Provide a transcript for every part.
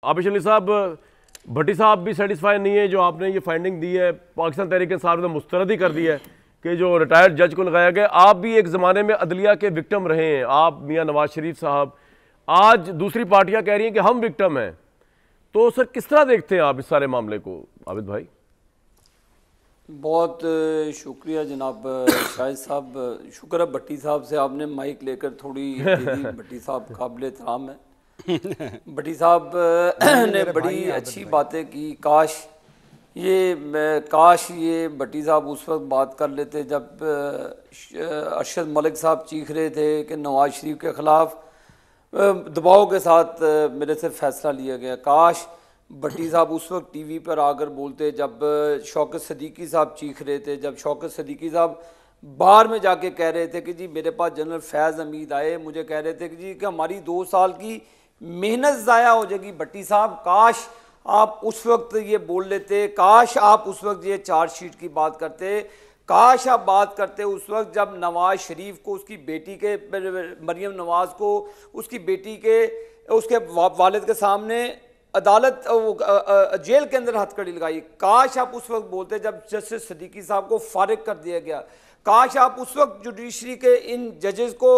आबिश अली साहब, भट्टी साहब भी सेटिस्फाई नहीं है जो आपने ये फाइंडिंग दी है, पाकिस्तान तहरीक इंसाफ ने मुस्तरद ही कर दी है कि जो रिटायर्ड जज को लगाया गया। आप भी एक ज़माने में अदलिया के विक्टिम रहे हैं, आप मियाँ नवाज शरीफ साहब, आज दूसरी पार्टियां कह रही हैं कि हम विक्टिम हैं, तो सर किस तरह देखते हैं आप इस सारे मामले को? आबिद भाई। बहुत शुक्रिया जनाब शाहिद साहब, शुक्र है भट्टी साहब से आपने माइक लेकर थोड़ी भट्टी साहब काबिल एहतराम है। भट्टी साहब ने बड़ी अच्छी बातें की। काश ये भट्टी साहब उस वक्त बात कर लेते जब अरशद मलिक साहब चीख रहे थे कि नवाज शरीफ के ख़िलाफ़ दबाव के साथ मेरे से फ़ैसला लिया गया। काश भट्टी साहब उस वक्त टीवी पर आकर बोलते जब शौकत सदीकी साहब चीख रहे थे, जब शौकत सदीकी साहब बाहर में जाके कह रहे थे कि जी मेरे पास जनरल फैज़ हमीद आए, मुझे कह रहे थे कि जी कि हमारी 2 साल की मेहनत ज़ाया हो जाएगी। भट्टी साहब काश आप उस वक्त ये बोल लेते, काश आप उस वक्त ये चार्जशीट की बात करते, काश आप बात करते उस वक्त जब नवाज शरीफ को उसकी बेटी के मरियम नवाज को उसकी बेटी के उसके वालिद के सामने अदालत जेल के अंदर हथकड़ी लगाई। काश आप उस वक्त बोलते जब जस्टिस सदीकी साहब को फारिग कर दिया गया। काश आप उस वक्त जुडिशरी के इन जजेस को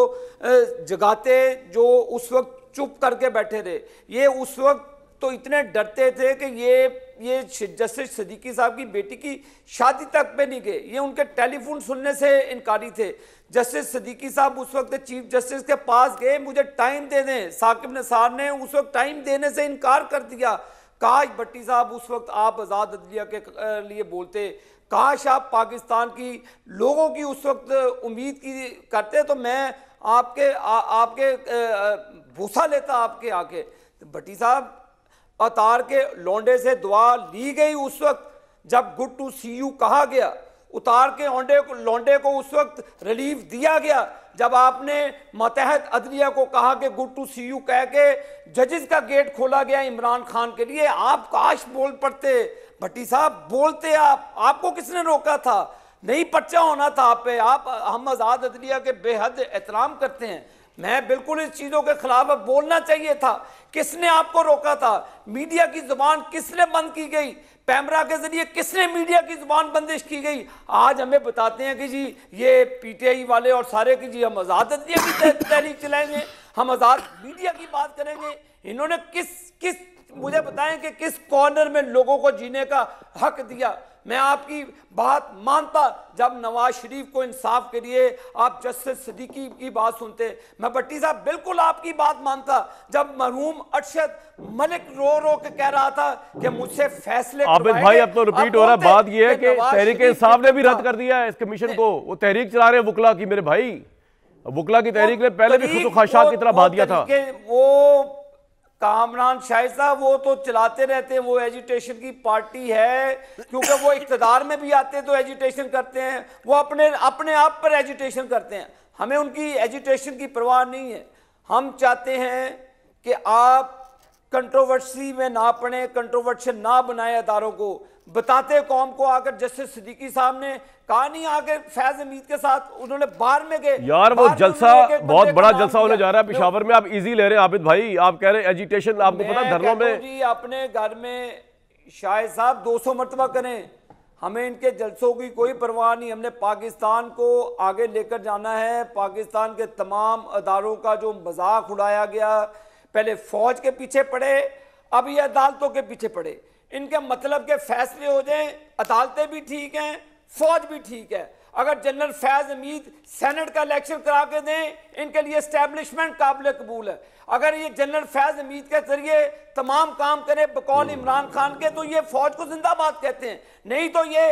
जगाते जो उस वक्त चुप करके बैठे रहे। ये उस वक्त तो इतने डरते थे कि ये जस्टिस सदीकी साहब की बेटी की शादी तक पे नहीं गए, ये उनके टेलीफोन सुनने से इनकारी थे। जस्टिस सदीकी साहब उस वक्त चीफ जस्टिस के पास गए, मुझे टाइम दे दें, साकिब निसार ने उस वक्त टाइम देने से इनकार कर दिया। काश भट्टी साहब उस वक्त आप आज़ाद अदलिया के लिए बोलते, काश आप पाकिस्तान की लोगों की उस वक्त उम्मीद की करते, तो मैं आपके भूसा लेता आपके आके। भट्टी साहब अतार के लौंडे से दुआ ली गई उस वक्त जब गुड टू सी यू कहा गया, उतार के लौंडे को उस वक्त रिलीफ दिया गया जब आपने मतहत अदलिया को कहा कि गुड टू सी यू कह के जजेस का गेट खोला गया इमरान खान के लिए। आप काश बोल पड़ते भट्टी साहब, बोलते आपको किसने रोका था? नहीं पर्चा होना था आप पे। हम आज़ाद अदलिया के बेहद एहतराम करते हैं, मैं बिल्कुल इस चीज़ों के खिलाफ बोलना चाहिए था। किसने आपको रोका था? मीडिया की जुबान किसने बंद की गई? पैमरा के जरिए किसने मीडिया की जुबान बंदिश की गई? आज हमें बताते हैं कि जी ये पीटीआई वाले और सारे की जी हम आज़ाद अदलिया की तहरीक चलाएंगे, हम आज़ाद मीडिया की बात करेंगे। इन्होंने किस मुझे बताएं कि किस कॉर्नर में लोगों को जीने का हक दिया? मैं आपकी बात मानता जब नवाज शरीफ को इंसाफ के लिए आप जस्टिस सदीकी की बात सुनते। मैं भट्टी साहब बिल्कुल आपकी बात मानता जब मरहूम अरशद मलिक रो के कह रहा था कि मुझसे फैसले। आबिद भाई अब तो रिपीट हो रहा है, बात यह है कि तहरीक इंसाफ ने भी रद्द कर दिया है इस कमीशन को। वो तहरीक चला रहे हैं वुकला की, मेरे भाई वुकला की तहरीक ने पहले भी खुशोखाशात की तरह बहा दिया था। वो कामरान शाहिद साहब वो तो चलाते रहते हैं, वो एजुटेशन की पार्टी है, क्योंकि वो इख्तिदार में भी आते हैं तो एजुटेशन करते हैं, वो अपने आप पर एजुटेशन करते हैं। हमें उनकी एजुटेशन की परवाह नहीं है। हम चाहते हैं कि आप कंट्रोवर्सी में ना पड़े, कंट्रोवर्शियल ना बनाए अदारों को। बताते कौम को आकर जस्टिस सिद्दीकी साहब ने कहा नहीं, आगे फैज हमीद के साथ उन्होंने बाहर में गए। यार वो जलसा बहुत बड़ा जलसा होने जा रहा है पेशावर में, आप इजी ले रहे हैं आबिद भाई। आप कह रहे हैं एजिटेशन, आपको पता धरनों में जी अपने घर में शाहिद साहब 200 मरतबा करें, हमें इनके जलसों की कोई परवाह नहीं। हमने पाकिस्तान को आगे लेकर जाना है। पाकिस्तान के तमाम अदारों का जो मजाक उड़ाया गया, पहले फौज के पीछे पड़े, अब ये अदालतों के पीछे पड़े। इनके मतलब के फैसले हो जाएं, अदालतें भी ठीक हैं, फौज भी ठीक है। अगर जनरल फैज हमीद सेनेट का इलेक्शन करा के दें, इनके लिए एस्टैब्लिशमेंट काबिल कबूल है। अगर ये जनरल फैज हमीद के जरिए तमाम काम करे बकौल इमरान खान के, तो ये फौज को जिंदाबाद कहते हैं। नहीं तो ये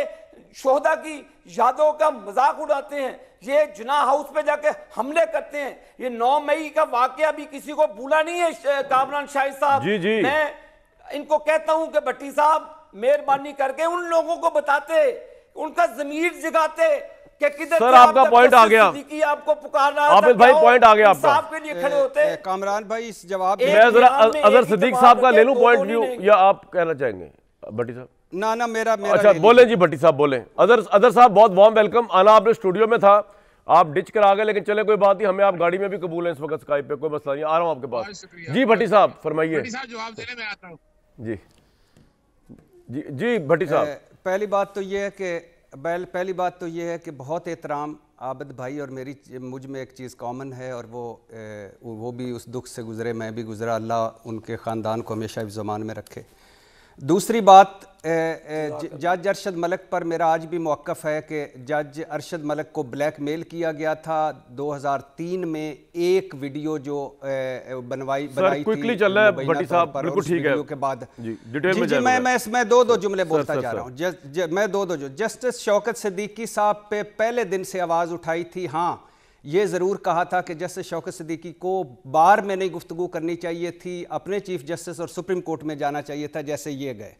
शोहदा की यादों का मजाक उड़ाते हैं, ये जुना हाउस पे जाके हमले करते हैं। ये 9 मई का वाकया भी किसी को भूला नहीं है कामरान शाहिद साहब। जी। मैं इनको कहता हूं कि भट्टी साहब मेहरबानी करके उन लोगों को बताते, उनका जमीर जगाते कि किधर सर आपका पॉइंट आ गया, आपको पुकार रहा आबिद भाई पॉइंट आ गया आपका, के लिए खड़े होते। कामरान भाई इस जवाब मैं जरा अजहर सिद्दीक साहब का ले लूं पॉइंट व्यू, या आप कहना चाहेंगे भट्टी साहब? ना मेरा अच्छा बोले जी भट्टी साहब बोले। अदर साहब बहुत वार्म वेलकम। आना आपने स्टूडियो में था, आप डिच करा गए, लेकिन चले कोई बात नहीं, हमें आप गाड़ी में भी कबूल है इस वक्त स्काइप पे, कोई मसला नहीं, आ रहा हूँ आपके पास। जी भट्टी साहब फरमाइए। भट्टी साहब जवाब देने में आता हूँ। जी जी जी भट्टी साहब। पहली बात तो ये है कि बहुत एहतराम आबिद भाई और मेरी, मुझ में एक चीज़ कॉमन है और वो भी उस दुख से गुज़रे, मैं भी गुज़रा, अल्लाह उनके ख़ानदान को हमेशा इस ज़मान में रखे। दूसरी बात, जज अरशद मलिक पर मेरा आज भी मौक़िफ़ है कि जज अरशद मलिक को ब्लैकमेल किया गया था 2003 में, एक वीडियो जो बनाई क्विकली चल रहा है भट्टी साहब, बिल्कुल ठीक है के बाद जी डिटेल में मैं दो जुमले बोलता जा रहा हूँ। मैं दो जस्टिस शौकत सिद्दीकी साहब पे पहले दिन से आवाज़ उठाई थी। हाँ, ये ज़रूर कहा था कि जस्टिस शौकत सिद्दीकी को बार में नहीं गुफ्तगू करनी चाहिए थी, अपने चीफ जस्टिस और सुप्रीम कोर्ट में जाना चाहिए था जैसे ये गए।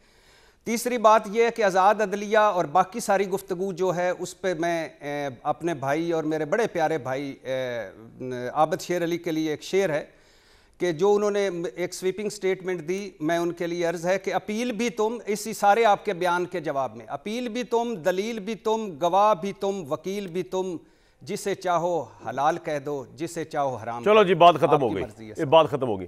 तीसरी बात यह है कि आज़ाद अदलिया और बाकी सारी गुफ्तगू जो है उस पर मैं अपने भाई और मेरे बड़े प्यारे भाई आबिद शेर अली के लिए एक शेर है कि जो उन्होंने एक स्वीपिंग स्टेटमेंट दी, मैं उनके लिए अर्ज़ है कि अपील भी तुम, इसी सारे आपके बयान के जवाब में, अपील भी तुम, दलील भी तुम, गवाह भी तुम, वकील भी तुम, जिसे चाहो हलाल कह दो, जिसे चाहो हराम। चलो जी बात खत्म हो गई, ये बात खत्म होगी।